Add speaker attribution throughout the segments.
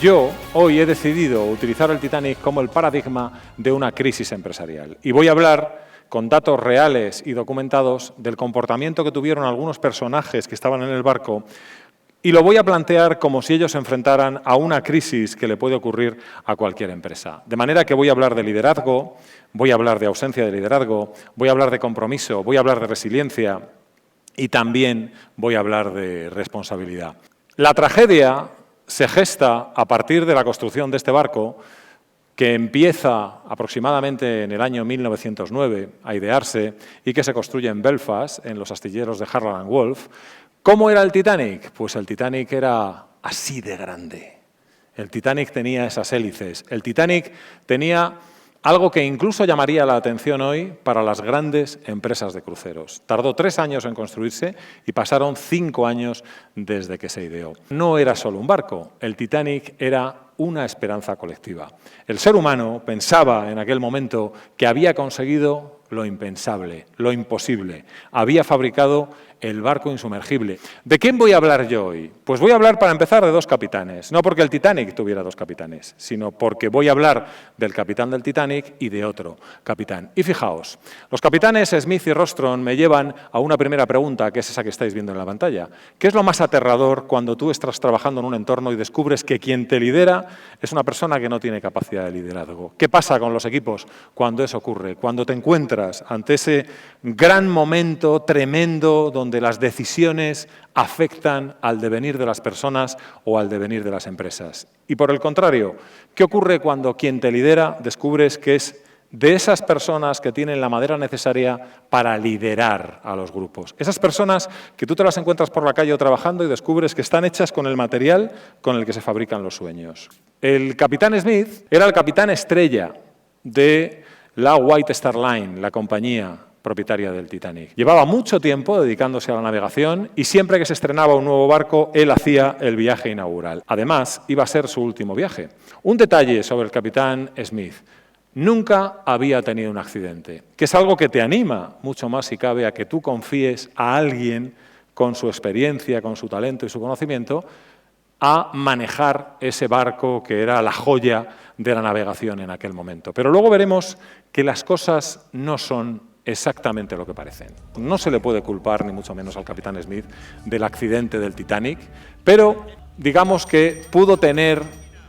Speaker 1: Yo hoy he decidido utilizar el Titanic como el paradigma de una crisis empresarial y voy a hablar con datos reales y documentados del comportamiento que tuvieron algunos personajes que estaban en el barco y lo voy a plantear como si ellos se enfrentaran a una crisis que le puede ocurrir a cualquier empresa. De manera que voy a hablar de liderazgo, voy a hablar de ausencia de liderazgo, voy a hablar de compromiso, voy a hablar de resiliencia y también voy a hablar de responsabilidad. La tragedia se gesta a partir de la construcción de este barco, que empieza aproximadamente en el año 1909 a idearse y que se construye en Belfast, en los astilleros de Harland & Wolff. ¿Cómo era el Titanic? Pues el Titanic era así de grande. El Titanic tenía esas hélices. El Titanic tenía algo que incluso llamaría la atención hoy para las grandes empresas de cruceros. Tardó 3 años en construirse y pasaron 5 años desde que se ideó. No era solo un barco, el Titanic era una esperanza colectiva. El ser humano pensaba en aquel momento que había conseguido lo impensable, lo imposible. Había fabricado el barco insumergible. ¿De quién voy a hablar yo hoy? Pues voy a hablar, para empezar, de 2 capitanes. No porque el Titanic tuviera 2 capitanes, sino porque voy a hablar del capitán del Titanic y de otro capitán. Y fijaos, los capitanes Smith y Rostron me llevan a una primera pregunta, que es esa que estáis viendo en la pantalla. ¿Qué es lo más aterrador cuando tú estás trabajando en un entorno y descubres que quien te lidera es una persona que no tiene capacidad de liderazgo? ¿Qué pasa con los equipos cuando eso ocurre? Cuando te encuentras ante ese gran momento tremendo donde las decisiones afectan al devenir de las personas o al devenir de las empresas. Y por el contrario, ¿qué ocurre cuando quien te lidera descubres que es de esas personas que tienen la madera necesaria para liderar a los grupos? Esas personas que tú te las encuentras por la calle trabajando y descubres que están hechas con el material con el que se fabrican los sueños. El capitán Smith era el capitán estrella de la White Star Line, la compañía propietaria del Titanic. Llevaba mucho tiempo dedicándose a la navegación y siempre que se estrenaba un nuevo barco, él hacía el viaje inaugural. Además, iba a ser su último viaje. Un detalle sobre el capitán Smith: nunca había tenido un accidente, que es algo que te anima mucho más, si cabe, a que tú confíes a alguien con su experiencia, con su talento y su conocimiento a manejar ese barco que era la joya de la navegación en aquel momento. Pero luego veremos que las cosas no son exactamente lo que parecen. No se le puede culpar, ni mucho menos al capitán Smith, del accidente del Titanic, pero digamos que pudo tener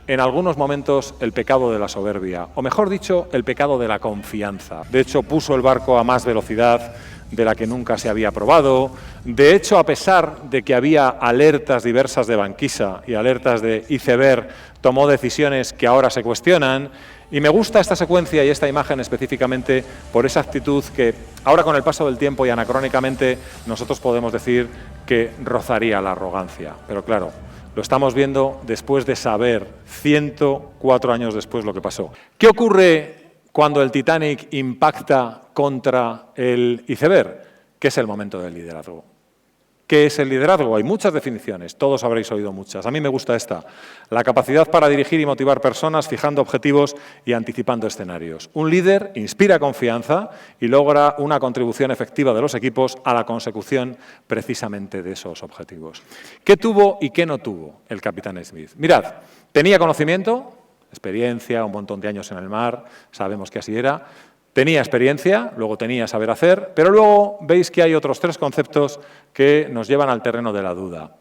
Speaker 1: en algunos momentos el pecado de la soberbia, o mejor dicho, el pecado de la confianza. De hecho, puso el barco a más velocidad de la que nunca se había probado. De hecho, a pesar de que había alertas diversas de banquisa y alertas de iceberg, tomó decisiones que ahora se cuestionan. Y me gusta esta secuencia y esta imagen específicamente por esa actitud que ahora, con el paso del tiempo y anacrónicamente, nosotros podemos decir que rozaría la arrogancia. Pero claro, lo estamos viendo después de saber, 104 años después, lo que pasó. ¿Qué ocurre cuando el Titanic impacta contra el iceberg? ¿Qué es el momento del liderazgo? ¿Qué es el liderazgo? Hay muchas definiciones, todos habréis oído muchas. A mí me gusta esta: la capacidad para dirigir y motivar personas, fijando objetivos y anticipando escenarios. Un líder inspira confianza y logra una contribución efectiva de los equipos a la consecución precisamente de esos objetivos. ¿Qué tuvo y qué no tuvo el capitán Smith? Mirad, tenía conocimiento, experiencia, un montón de años en el mar, sabemos que así era. Tenía experiencia, luego tenía saber hacer, pero luego veis que hay otros 3 conceptos que nos llevan al terreno de la duda.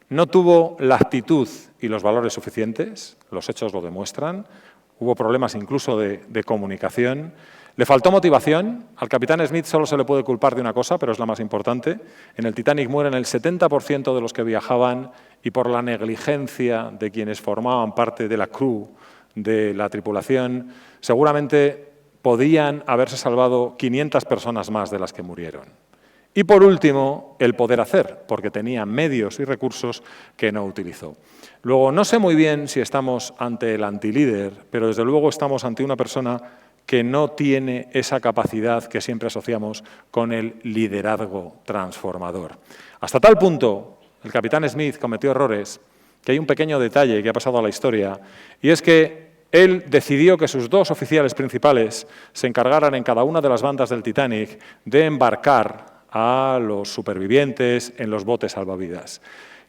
Speaker 1: No tuvo la actitud y los valores suficientes, los hechos lo demuestran. Hubo problemas incluso de comunicación. Le faltó motivación. Al capitán Smith solo se le puede culpar de una cosa, pero es la más importante. En el Titanic mueren el 70% de los que viajaban y por la negligencia de quienes formaban parte de la crew, de la tripulación, seguramente podían haberse salvado 500 personas más de las que murieron. Y por último, el poder hacer, porque tenía medios y recursos que no utilizó. Luego, no sé muy bien si estamos ante el antilíder, pero desde luego estamos ante una persona que no tiene esa capacidad que siempre asociamos con el liderazgo transformador. Hasta tal punto, el capitán Smith cometió errores, que hay un pequeño detalle que ha pasado a la historia, y es que él decidió que sus 2 oficiales principales se encargaran en cada una de las bandas del Titanic de embarcar a los supervivientes en los botes salvavidas.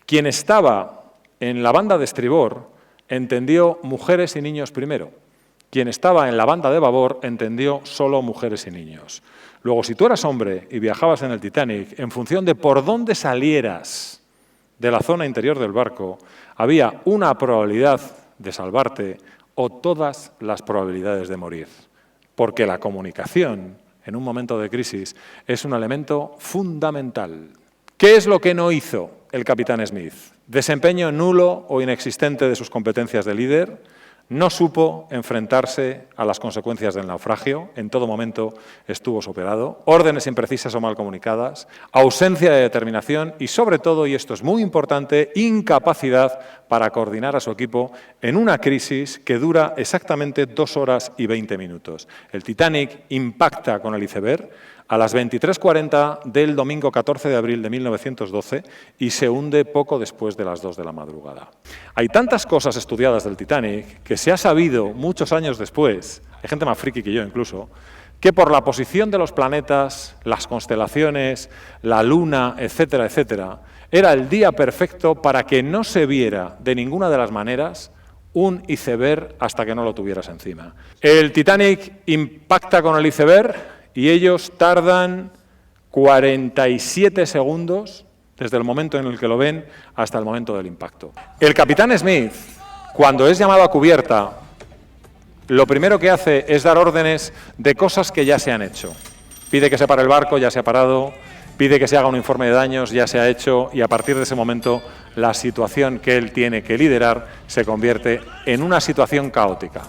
Speaker 1: Quien estaba en la banda de estribor entendió mujeres y niños primero. Quien estaba en la banda de babor entendió solo mujeres y niños. Luego, si tú eras hombre y viajabas en el Titanic, en función de por dónde salieras de la zona interior del barco, había una probabilidad de salvarte o todas las probabilidades de morir. Porque la comunicación, en un momento de crisis, es un elemento fundamental. ¿Qué es lo que no hizo el capitán Smith? Desempeño nulo o inexistente de sus competencias de líder. No supo enfrentarse a las consecuencias del naufragio, en todo momento estuvo superado, órdenes imprecisas o mal comunicadas, ausencia de determinación y, sobre todo, y esto es muy importante, incapacidad para coordinar a su equipo en una crisis que dura exactamente 2 horas y 20 minutos. El Titanic impacta con el iceberg a las 23:40 del domingo 14 de abril de 1912 y se hunde poco después de las 2 de la madrugada. Hay tantas cosas estudiadas del Titanic que se ha sabido muchos años después, hay gente más friki que yo incluso, que por la posición de los planetas, las constelaciones, la luna, etcétera, etcétera, era el día perfecto para que no se viera de ninguna de las maneras un iceberg hasta que no lo tuvieras encima. El Titanic impacta con el iceberg y ellos tardan 47 segundos desde el momento en el que lo ven hasta el momento del impacto. El capitán Smith, cuando es llamado a cubierta, lo primero que hace es dar órdenes de cosas que ya se han hecho. Pide que se pare el barco, ya se ha parado, pide que se haga un informe de daños, ya se ha hecho, y a partir de ese momento la situación que él tiene que liderar se convierte en una situación caótica.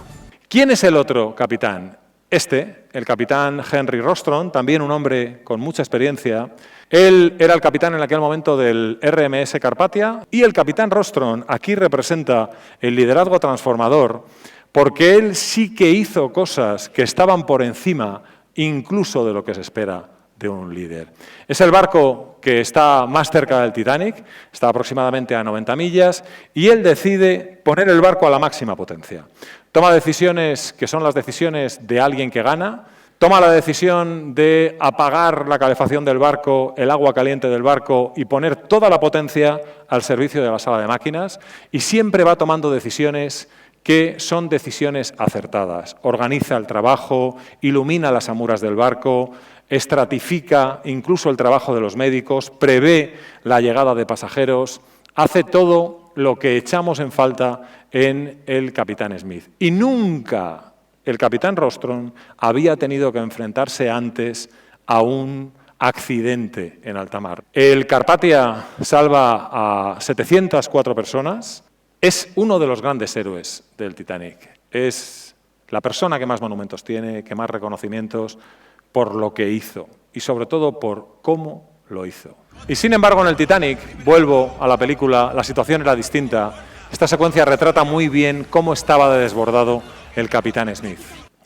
Speaker 1: ¿Quién es el otro capitán? El capitán Henry Rostron, también un hombre con mucha experiencia. Él era el capitán en aquel momento del RMS Carpathia y el capitán Rostron aquí representa el liderazgo transformador porque él sí que hizo cosas que estaban por encima incluso de lo que se espera de un líder. Es el barco que está más cerca del Titanic, está aproximadamente a 90 millas, y él decide poner el barco a la máxima potencia. Toma decisiones que son las decisiones de alguien que gana, toma la decisión de apagar la calefacción del barco, el agua caliente del barco y poner toda la potencia al servicio de la sala de máquinas, y siempre va tomando decisiones que son decisiones acertadas. Organiza el trabajo, ilumina las amuras del barco, estratifica incluso el trabajo de los médicos, prevé la llegada de pasajeros, hace todo lo que echamos en falta en el capitán Smith. Y nunca el capitán Rostron había tenido que enfrentarse antes a un accidente en alta mar. El Carpathia salva a 704 personas. Es uno de los grandes héroes del Titanic. Es la persona que más monumentos tiene, que más reconocimientos, por lo que hizo y sobre todo por cómo lo hizo. Y sin embargo en el Titanic, vuelvo a la película, la situación era distinta. Esta secuencia retrata muy bien cómo estaba de desbordado el capitán Smith.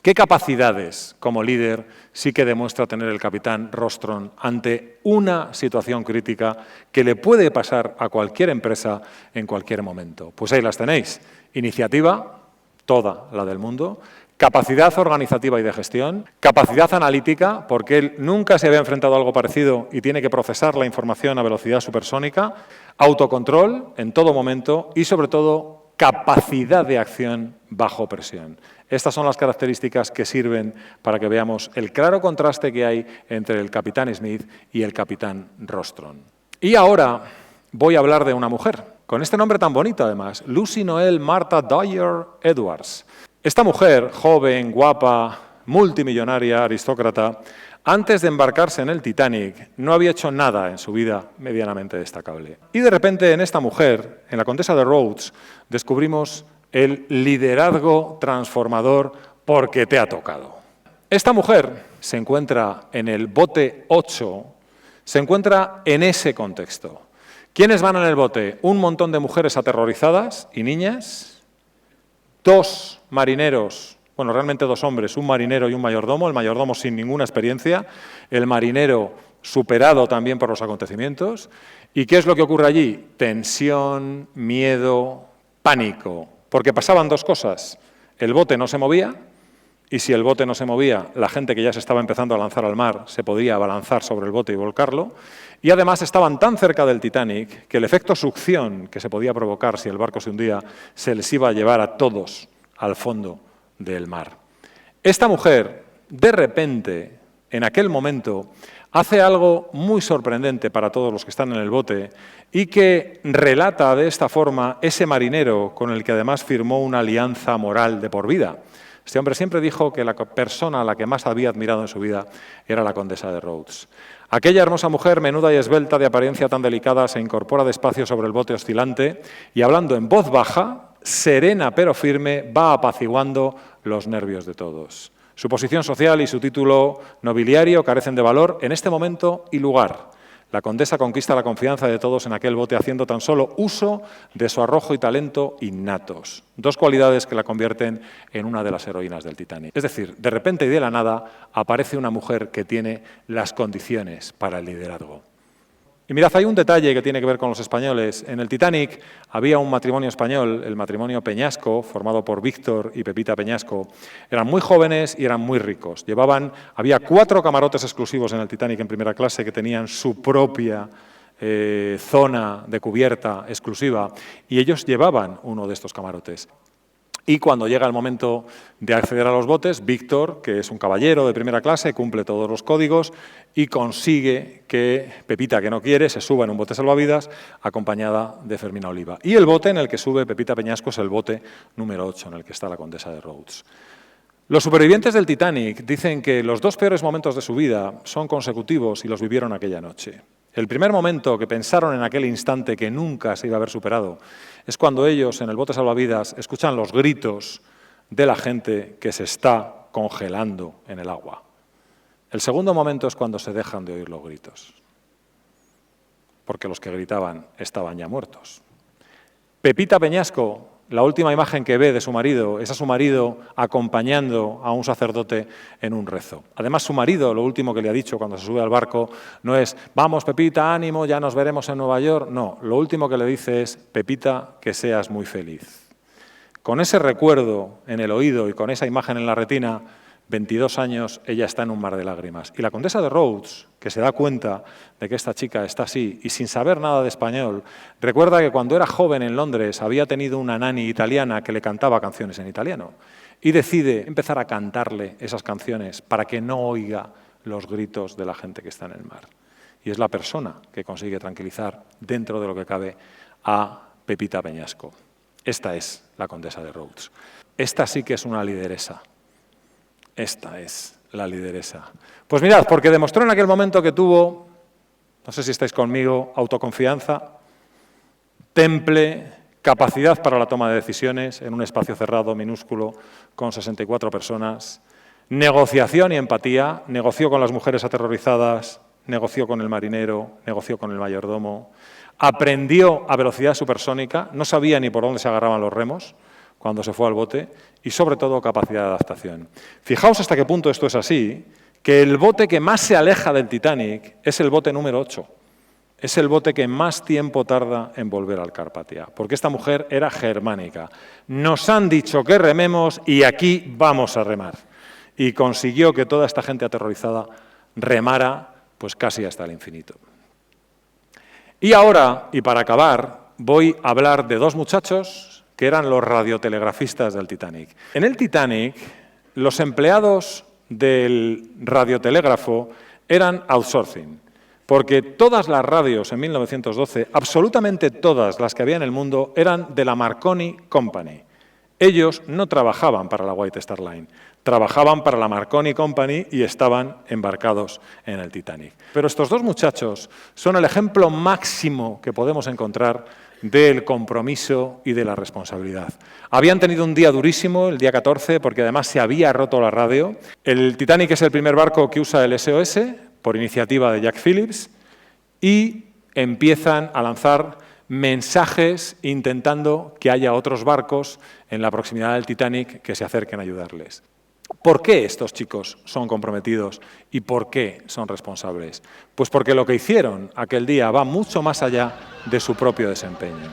Speaker 1: ¿Qué capacidades como líder sí que demuestra tener el capitán Rostron ante una situación crítica que le puede pasar a cualquier empresa en cualquier momento? Pues ahí las tenéis. Iniciativa, toda la del mundo. Capacidad organizativa y de gestión, capacidad analítica, porque él nunca se había enfrentado a algo parecido y tiene que procesar la información a velocidad supersónica, autocontrol en todo momento y, sobre todo, capacidad de acción bajo presión. Estas son las características que sirven para que veamos el claro contraste que hay entre el capitán Smith y el capitán Rostron. Y ahora voy a hablar de una mujer, con este nombre tan bonito además, Lucy Noel Martha Dwyer Edwards. Esta mujer, joven, guapa, multimillonaria, aristócrata, antes de embarcarse en el Titanic, no había hecho nada en su vida medianamente destacable. Y de repente en esta mujer, en la Condesa de Rhodes, descubrimos el liderazgo transformador porque te ha tocado. Esta mujer se encuentra en el bote 8, se encuentra en ese contexto. ¿Quiénes van en el bote? Un montón de mujeres aterrorizadas y niñas, 2 marineros, bueno, realmente 2 hombres, un marinero y un mayordomo, el mayordomo sin ninguna experiencia, el marinero superado también por los acontecimientos. ¿Y qué es lo que ocurre allí? Tensión, miedo, pánico, porque pasaban 2 cosas. El bote no se movía y si el bote no se movía, la gente que ya se estaba empezando a lanzar al mar se podía abalanzar sobre el bote y volcarlo. Y además estaban tan cerca del Titanic que el efecto succión que se podía provocar si el barco se hundía se les iba a llevar a todos al fondo del mar. Esta mujer, de repente, en aquel momento, hace algo muy sorprendente para todos los que están en el bote y que relata de esta forma ese marinero con el que además firmó una alianza moral de por vida. Este hombre siempre dijo que la persona a la que más había admirado en su vida era la condesa de Rhodes. Aquella hermosa mujer, menuda y esbelta, de apariencia tan delicada, se incorpora despacio sobre el bote oscilante y, hablando en voz baja, serena pero firme, va apaciguando los nervios de todos. Su posición social y su título nobiliario carecen de valor en este momento y lugar. La condesa conquista la confianza de todos en aquel bote haciendo tan solo uso de su arrojo y talento innatos, dos cualidades que la convierten en una de las heroínas del Titanic. Es decir, de repente y de la nada aparece una mujer que tiene las condiciones para el liderazgo. Y mirad, hay un detalle que tiene que ver con los españoles. En el Titanic había un matrimonio español, el matrimonio Peñasco, formado por Víctor y Pepita Peñasco. Eran muy jóvenes y eran muy ricos. Había 4 camarotes exclusivos en el Titanic en primera clase que tenían su propia zona de cubierta exclusiva y ellos llevaban uno de estos camarotes. Y cuando llega el momento de acceder a los botes, Víctor, que es un caballero de primera clase, cumple todos los códigos y consigue que Pepita, que no quiere, se suba en un bote salvavidas acompañada de Fermina Oliva. Y el bote en el que sube Pepita Peñasco es el bote número 8, en el que está la condesa de Rhodes. Los supervivientes del Titanic dicen que los 2 peores momentos de su vida son consecutivos y los vivieron aquella noche. El primer momento que pensaron en aquel instante que nunca se iba a haber superado es cuando ellos, en el bote salvavidas, escuchan los gritos de la gente que se está congelando en el agua. El segundo momento es cuando se dejan de oír los gritos, porque los que gritaban estaban ya muertos. Pepita Peñasco, la última imagen que ve de su marido es a su marido acompañando a un sacerdote en un rezo. Además, su marido, lo último que le ha dicho cuando se sube al barco, no es «Vamos, Pepita, ánimo, ya nos veremos en Nueva York». No, lo último que le dice es «Pepita, que seas muy feliz». Con ese recuerdo en el oído y con esa imagen en la retina, 22 años, ella está en un mar de lágrimas. Y la condesa de Rhodes, que se da cuenta de que esta chica está así y sin saber nada de español, recuerda que cuando era joven en Londres había tenido una nani italiana que le cantaba canciones en italiano y decide empezar a cantarle esas canciones para que no oiga los gritos de la gente que está en el mar. Y es la persona que consigue tranquilizar, dentro de lo que cabe, a Pepita Peñasco. Esta es la condesa de Rhodes. Esta sí que es una lideresa. Esta es la lideresa. Pues mirad, porque demostró en aquel momento que tuvo, no sé si estáis conmigo, autoconfianza, temple, capacidad para la toma de decisiones en un espacio cerrado, minúsculo, con 64 personas, negociación y empatía, negoció con las mujeres aterrorizadas, negoció con el marinero, negoció con el mayordomo, aprendió a velocidad supersónica, no sabía ni por dónde se agarraban los remos cuando se fue al bote, y sobre todo capacidad de adaptación. Fijaos hasta qué punto esto es así, que el bote que más se aleja del Titanic es el bote número 8. Es el bote que más tiempo tarda en volver al Carpathia, porque esta mujer era germánica. Nos han dicho que rememos y aquí vamos a remar. Y consiguió que toda esta gente aterrorizada remara pues casi hasta el infinito. Y ahora, y para acabar, voy a hablar de 2 muchachos que eran los radiotelegrafistas del Titanic. En el Titanic, los empleados del radiotelégrafo eran outsourcing, porque todas las radios en 1912, absolutamente todas las que había en el mundo, eran de la Marconi Company. Ellos no trabajaban para la White Star Line, trabajaban para la Marconi Company y estaban embarcados en el Titanic. Pero estos 2 muchachos son el ejemplo máximo que podemos encontrar del compromiso y de la responsabilidad. Habían tenido un día durísimo, el día 14, porque además se había roto la radio. El Titanic es el primer barco que usa el SOS, por iniciativa de Jack Phillips, y empiezan a lanzar mensajes intentando que haya otros barcos en la proximidad del Titanic que se acerquen a ayudarles. ¿Por qué estos chicos son comprometidos y por qué son responsables? Pues porque lo que hicieron aquel día va mucho más allá de su propio desempeño.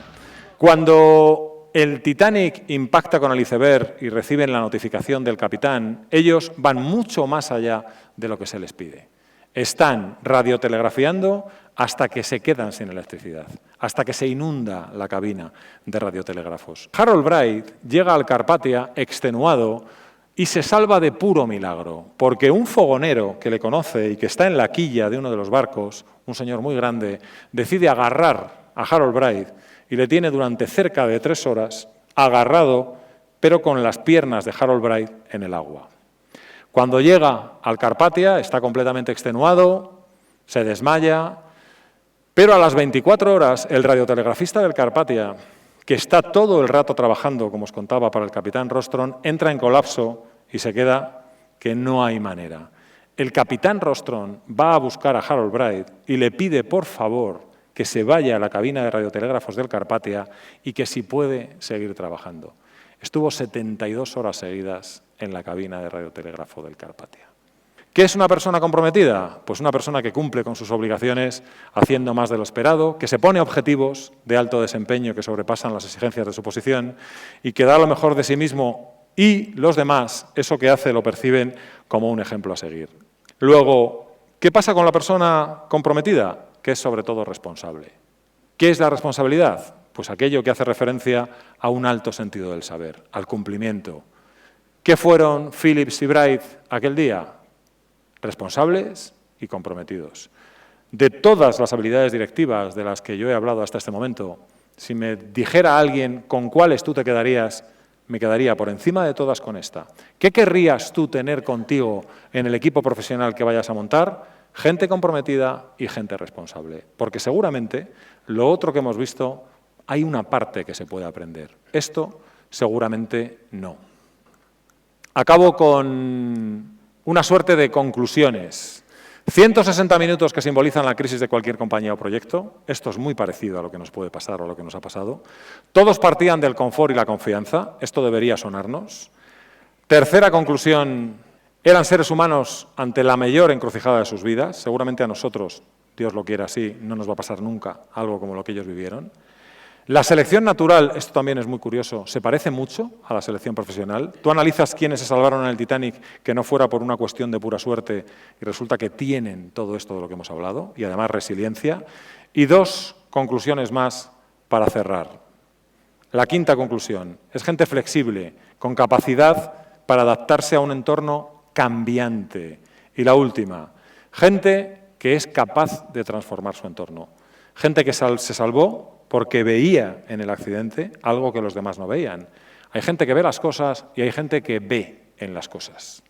Speaker 1: Cuando el Titanic impacta con el iceberg y reciben la notificación del capitán, ellos van mucho más allá de lo que se les pide. Están radiotelegrafiando hasta que se quedan sin electricidad, hasta que se inunda la cabina de radiotelégrafos. Harold Bright llega al Carpathia extenuado y se salva de puro milagro, porque un fogonero que le conoce y que está en la quilla de uno de los barcos, un señor muy grande, decide agarrar a Harold Bright y le tiene durante cerca de 3 horas agarrado, pero con las piernas de Harold Bright en el agua. Cuando llega al Carpathia está completamente extenuado, se desmaya, pero a las 24 horas el radiotelegrafista del Carpathia, que está todo el rato trabajando, como os contaba, para el capitán Rostron, entra en colapso y se queda que no hay manera. El capitán Rostron va a buscar a Harold Bright y le pide, por favor, que se vaya a la cabina de radiotelégrafos del Carpathia y que si puede seguir trabajando. Estuvo 72 horas seguidas en la cabina de radiotelégrafo del Carpathia. ¿Qué es una persona comprometida? Pues una persona que cumple con sus obligaciones haciendo más de lo esperado, que se pone objetivos de alto desempeño que sobrepasan las exigencias de su posición y que da lo mejor de sí mismo y los demás, eso que hace lo perciben como un ejemplo a seguir. Luego, ¿qué pasa con la persona comprometida? Que es sobre todo responsable. ¿Qué es la responsabilidad? Pues aquello que hace referencia a un alto sentido del saber, al cumplimiento. ¿Qué fueron Phillips y Bright aquel día? Responsables y comprometidos. De todas las habilidades directivas de las que yo he hablado hasta este momento, si me dijera alguien con cuáles tú te quedarías, me quedaría por encima de todas con esta. ¿Qué querrías tú tener contigo en el equipo profesional que vayas a montar? Gente comprometida y gente responsable. Porque seguramente lo otro que hemos visto, hay una parte que se puede aprender. Esto seguramente no. Acabo con una suerte de conclusiones. 160 minutos que simbolizan la crisis de cualquier compañía o proyecto. Esto es muy parecido a lo que nos puede pasar o a lo que nos ha pasado. Todos partían del confort y la confianza. Esto debería sonarnos. Tercera conclusión, eran seres humanos ante la mayor encrucijada de sus vidas. Seguramente a nosotros, Dios lo quiera así, no nos va a pasar nunca algo como lo que ellos vivieron. La selección natural, esto también es muy curioso, se parece mucho a la selección profesional. Tú analizas quiénes se salvaron en el Titanic que no fuera por una cuestión de pura suerte y resulta que tienen todo esto de lo que hemos hablado y además resiliencia. Y 2 conclusiones más para cerrar. La quinta conclusión, es gente flexible, con capacidad para adaptarse a un entorno cambiante. Y la última, gente que es capaz de transformar su entorno. Gente que se salvó porque veía en el accidente algo que los demás no veían. Hay gente que ve las cosas y hay gente que ve en las cosas.